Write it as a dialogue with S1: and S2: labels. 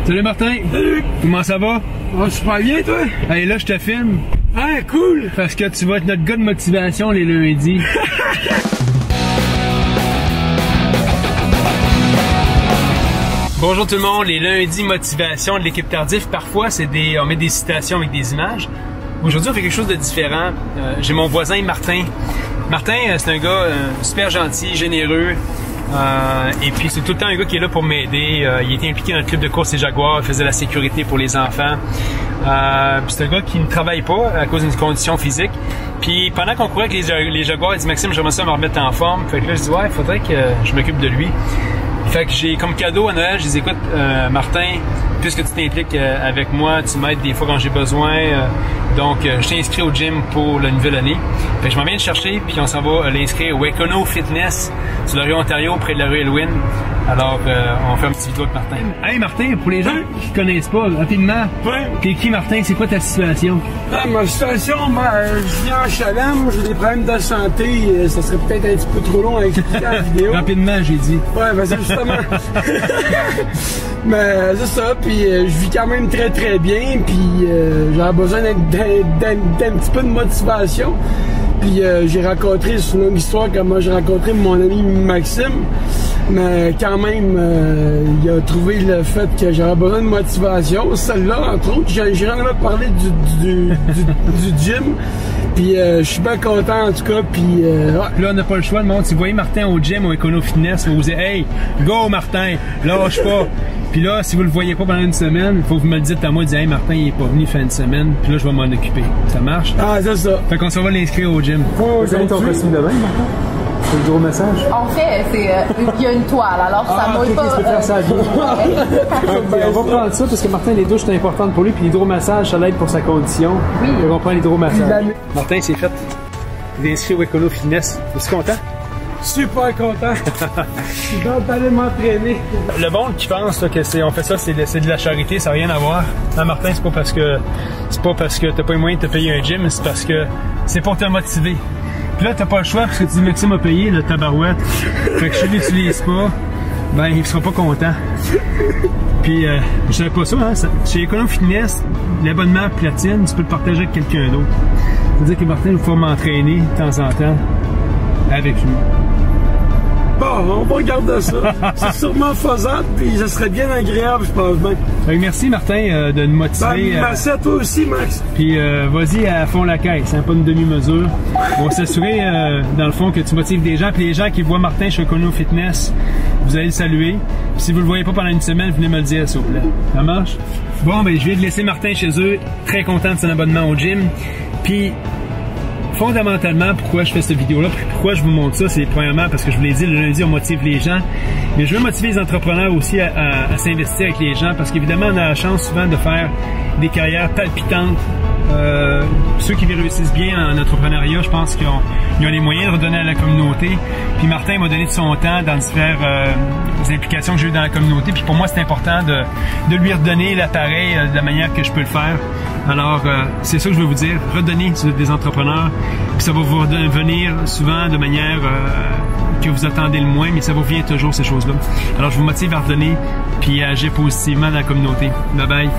S1: Salut Martin!
S2: Salut!
S1: Comment ça va?
S2: Oh, super bien, toi?
S1: Hey, là, je te filme.
S2: Ah, cool!
S1: Parce que tu vas être notre gars de motivation les lundis. Bonjour tout le monde, les lundis motivation de l'équipe Tardif. Parfois, on met des citations avec des images. Aujourd'hui, on fait quelque chose de différent. J'ai mon voisin Martin. Martin, c'est un gars super gentil, généreux. Et puis c'est tout le temps un gars qui est là pour m'aider. Il était impliqué dans le club de course des Jaguars, il faisait la sécurité pour les enfants. Puis c'est un gars qui ne travaille pas à cause d'une condition physique. Puis pendant qu'on courait avec les Jaguars, il dit Maxime, j'aimerais ça me remettre en forme. Fait que là je dis ouais, il faudrait que je m'occupe de lui. Fait que j'ai comme cadeau à Noël, je dis écoute Martin, puisque tu t'impliques avec moi, tu m'aides des fois quand j'ai besoin. Donc je t'ai inscrit au gym pour la nouvelle année. Fait que je m'en viens de chercher, puis on s'en va l'inscrire au Econo Fitness sur la rue Ontario, près de la rue Elwyn. Alors on fait un petit vidéo avec Martin. Hey Martin, pour les gens qui ne connaissent pas, rapidement, t'es qui Martin? C'est quoi ta situation?
S2: Ah, ma situation, je viens en Chalem, j'ai des problèmes de santé, ça serait peut-être un petit peu trop long à expliquer en vidéo.
S1: Rapidement, j'ai dit.
S2: Ouais, ben c'est justement. Mais c'est ça, puis je vis quand même très très bien, puis j'aurais besoin d'un petit peu de motivation. Puis j'ai rencontré, c'est une longue histoire, comment j'ai rencontré mon ami Maxime, mais quand même, il a trouvé le fait que j'aurais besoin de motivation. Celle-là, entre autres, j'ai jamais parlé du gym. Puis je suis bien content en tout cas. Puis
S1: là, on n'a pas le choix, le monde. Si vous voyez Martin au gym, au Econo Fitness, vous vous dites hey, go Martin, lâche pas. Puis là, si vous le voyez pas pendant une semaine, il faut que vous me le dites à moi, hey Martin, il est pas venu faire une semaine, puis là, je vais m'en occuper. Ça marche?
S2: Ah, c'est ça.
S1: Fait qu'on s'en va l'inscrire au gym.
S2: Vous avez ton costume de bain, Martin? C'est le gros massage?
S3: En fait, il y a une toile, alors ça mouille pas.
S4: Tu peux faire ça à bien. On va prendre ça parce que Martin, les douches, c'est important pour lui, puis l'hydromassage, ça l'aide pour sa condition.
S3: Oui.
S4: On va prendre l'hydromassage.
S1: Martin, c'est fait. Il est inscrit au Econo Fitness. Es-tu content?
S2: Super content. Je suis dans d'aller m'entraîner.
S1: Le monde qui pense là, que on fait ça, c'est de la charité, ça n'a rien à voir. Non, Martin, c'est pas parce que t'as pas les moyens de te payer un gym, c'est parce que c'est pour te motiver. Puis là, t'as pas le choix parce que tu dis Maxime a payé le tabarouette. Fait que si je l'utilise pas, ben il sera pas content. Puis je savais pas ça, hein. Chez Econo Fitness, l'abonnement platine, tu peux le partager avec quelqu'un d'autre. C'est-à-dire que Martin va pouvoir m'entraîner de temps en temps avec lui.
S2: Bon, on va regarder ça. C'est sûrement faisable, puis ça serait bien agréable, je pense bien.
S1: Merci Martin de nous motiver.
S2: Merci à toi aussi, Max.
S1: Puis vas-y à fond la caisse, hein, pas une demi-mesure. On va s'assurer, dans le fond, que tu motives des gens. Puis les gens qui voient Martin chez Econo Fitness, vous allez le saluer. Puis si vous le voyez pas pendant une semaine, venez me le dire, s'il vous plaît. Ça marche? Bon, ben je viens de laisser Martin chez eux, très content de son abonnement au gym. Puis fondamentalement, pourquoi je fais cette vidéo-là, puis pourquoi je vous montre ça, c'est premièrement parce que je vous l'ai dit, le lundi, on motive les gens. Mais je veux motiver les entrepreneurs aussi à s'investir avec les gens, parce qu'évidemment, on a la chance souvent de faire des carrières palpitantes. Ceux qui réussissent bien en entrepreneuriat, je pense qu'ils ont les moyens de redonner à la communauté. Puis Martin m'a donné de son temps dans différentes implications que j'ai eues dans la communauté. Puis pour moi, c'est important de lui redonner l'appareil de la manière que je peux le faire. Alors, c'est ça que je veux vous dire. Redonner des entrepreneurs. Puis ça va vous revenir souvent de manière que vous attendez le moins, mais ça vous revient toujours, ces choses-là. Alors, je vous motive à redonner puis à agir positivement dans la communauté. Bye bye.